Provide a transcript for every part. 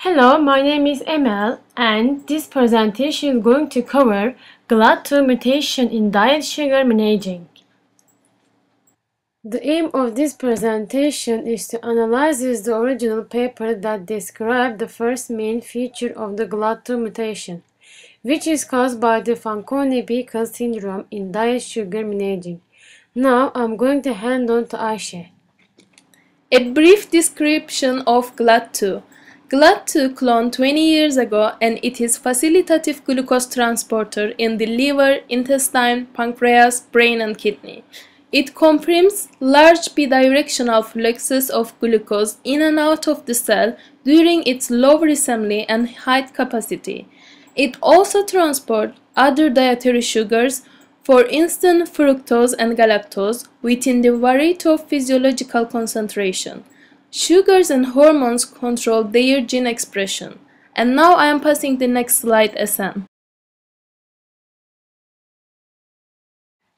Hello, my name is Emel, and this presentation is going to cover GLUT2 mutation in diet sugar managing. The aim of this presentation is to analyze the original paper that described the first main feature of the GLUT2 mutation, which is caused by the Fanconi-Bickel syndrome in diet sugar managing. Now I'm going to hand on to AYSHE. A brief description of GLUT2. GLUT2 cloned 20 years ago, and it is facilitative glucose transporter in the liver, intestine, pancreas, brain and kidney. It comprimes large bidirectional fluxes of glucose in and out of the cell during its low assembly and high capacity. It also transports other dietary sugars, for instance fructose and galactose, within the variety of physiological concentration. Sugars and hormones control their gene expression. And now I am passing the next slide, ESEN.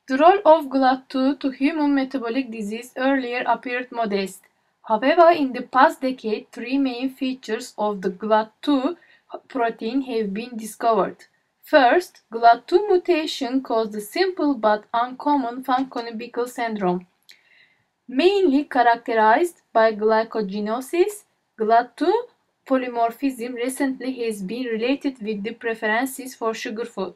The role of GLUT2 to human metabolic disease earlier appeared modest. However, in the past decade, three main features of the GLUT2 protein have been discovered. First, GLUT2 mutation caused the simple but uncommon Fanconi-Bickel syndrome. Mainly characterized by glycogenosis, GLUT2 polymorphism recently has been related with the preferences for sugar food.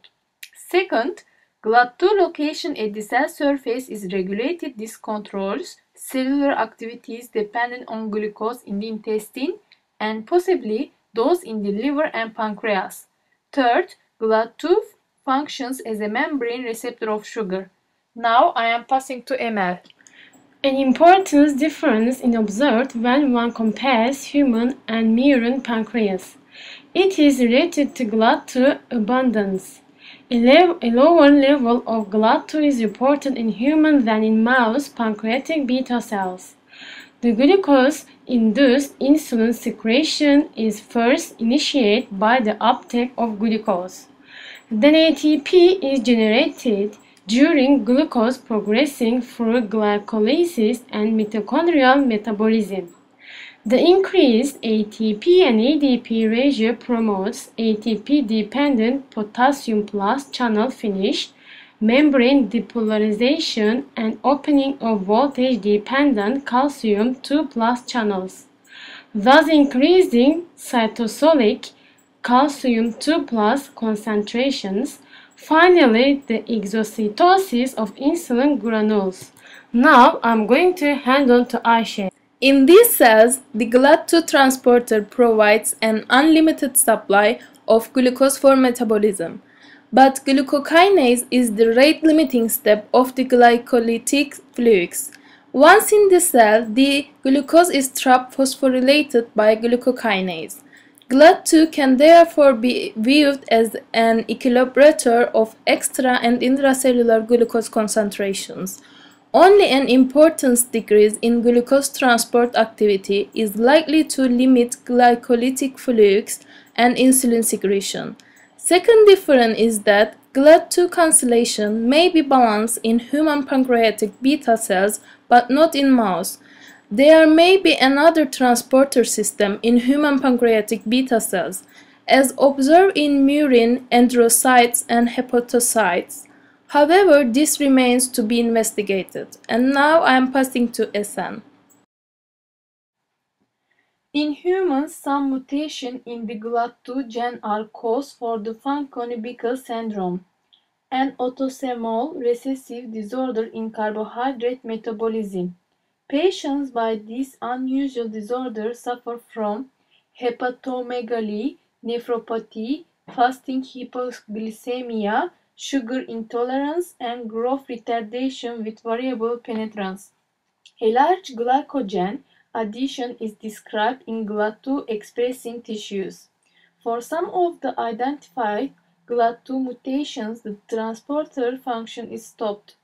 Second, GLUT2 location at the cell surface is regulated. This controls cellular activities dependent on glucose in the intestine and possibly those in the liver and pancreas. Third, GLUT2 functions as a membrane receptor of sugar. Now I am passing to Emel. An important difference is observed when one compares human and murine pancreas. It is related to GLUT2 abundance. A lower level of GLUT2 is reported in human than in mouse pancreatic beta cells. The glucose-induced insulin secretion is first initiated by the uptake of glucose. Then ATP is generated during glucose progressing through glycolysis and mitochondrial metabolism. The increased ATP and ADP ratio promotes ATP-dependent potassium plus channel finish, membrane depolarization, and opening of voltage-dependent calcium 2 plus channels, thus increasing cytosolic calcium 2 plus concentrations. Finally, the exocytosis of insulin granules. Now I'm going to hand on to AYSHE. In these cells, the GLUT2 transporter provides an unlimited supply of glucose for metabolism. But glucokinase is the rate-limiting step of the glycolytic flux. Once in the cell, the glucose is trapped phosphorylated by glucokinase. GLUT2 can therefore be viewed as an equilibrator of extra and intracellular glucose concentrations. Only an importance decrease in glucose transport activity is likely to limit glycolytic flux and insulin secretion. Second difference is that GLUT2 cancellation may be balanced in human pancreatic beta cells but not in mouse. There may be another transporter system in human pancreatic beta cells, as observed in murine enterocytes and hepatocytes. However, this remains to be investigated. And now I am passing to ESEN. In humans, some mutation in the GLUT2 gene are cause for the Fanconi-Bickel syndrome, an autosomal recessive disorder in carbohydrate metabolism. Patients by this unusual disorder suffer from hepatomegaly, nephropathy, fasting hypoglycemia, sugar intolerance, and growth retardation with variable penetrance. A large glycogen addition is described in GLUT2 expressing tissues. For some of the identified GLUT2 mutations, the transporter function is stopped.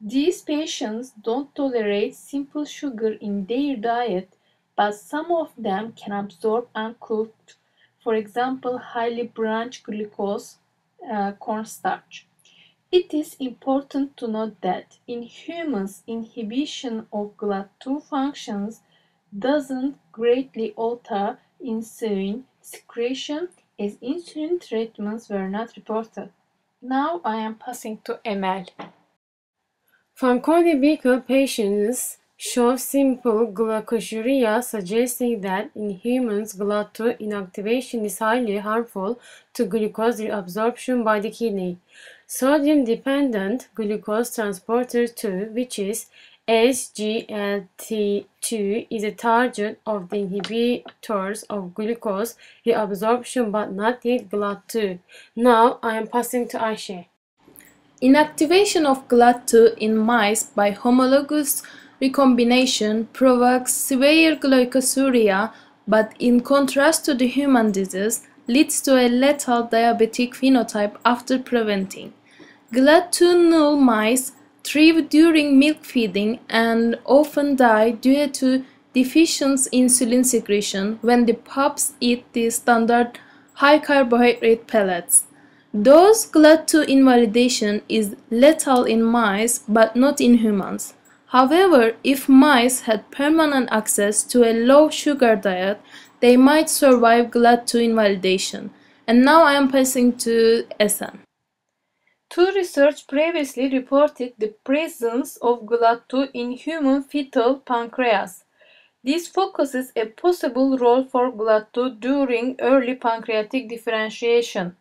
These patients don't tolerate simple sugar in their diet, but some of them can absorb uncooked, for example, highly branched glucose, cornstarch. It is important to note that in humans, inhibition of GLUT2 functions doesn't greatly alter insulin secretion as insulin treatments were not reported. Now I am passing to EMEL. Fanconi-Bickel patients show simple glycosuria, suggesting that in humans GLUT2 inactivation is highly harmful to glucose reabsorption by the kidney. Sodium-dependent glucose transporter 2, which is SGLT2, is a target of the inhibitors of glucose reabsorption but not yet GLUT2. Now I am passing to AYSHE. Inactivation of GLUT2 in mice by homologous recombination provokes severe glycosuria, but in contrast to the human disease, leads to a lethal diabetic phenotype after preventing. GLUT2 null mice thrive during milk feeding and often die due to deficient insulin secretion when the pups eat the standard high-carbohydrate pellets. Those GLUT2 invalidation is lethal in mice but not in humans. However, if mice had permanent access to a low-sugar diet, they might survive GLUT2 invalidation. And now I am passing to ESEN. Two research previously reported the presence of GLUT2 in human fetal pancreas. This focuses a possible role for GLUT2 during early pancreatic differentiation.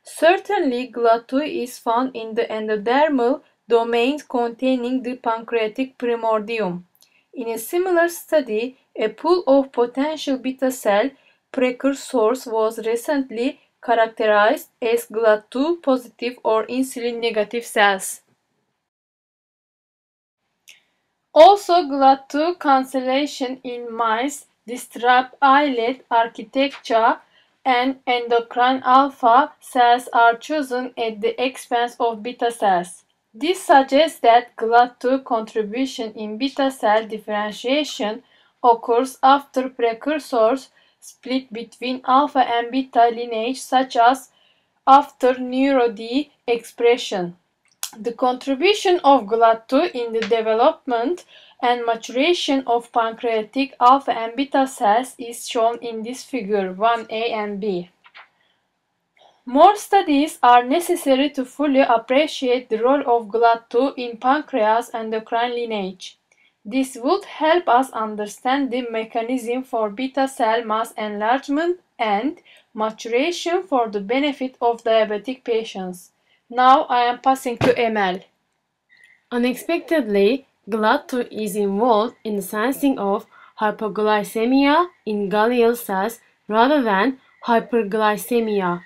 Certainly, GLUT2 is found in the endodermal domains containing the pancreatic primordium. In a similar study, a pool of potential beta cell precursors was recently characterized as GLUT2 positive or insulin negative cells. Also, GLUT2 cancellation in mice disrupt islet architecture, and endocrine alpha cells are chosen at the expense of beta cells. This suggests that GLUT2 contribution in beta cell differentiation occurs after precursors split between alpha and beta lineage, such as after neuro-D expression. The contribution of GLUT2 in the development and maturation of pancreatic alpha and beta cells is shown in this figure 1a and b. More studies are necessary to fully appreciate the role of GLUT2 in pancreas endocrine lineage. This would help us understand the mechanism for beta cell mass enlargement and maturation for the benefit of diabetic patients. Now I am passing to EMEL. Unexpectedly, GLUT2 is involved in the sensing of hypoglycemia in glial cells rather than hyperglycemia.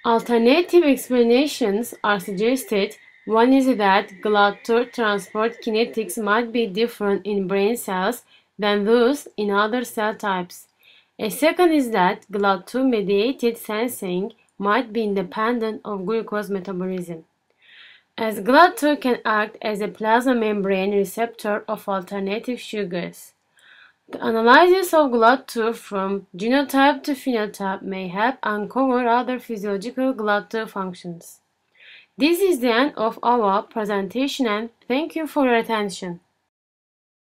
Alternative explanations are suggested. One is that GLUT2 transport kinetics might be different in brain cells than those in other cell types. A second is that GLUT2-mediated sensing might be independent of glucose metabolism, as GLUT2 can act as a plasma membrane receptor of alternative sugars. The analysis of GLUT2 from genotype to phenotype may help uncover other physiological GLUT2 functions. This is the end of our presentation, and thank you for your attention.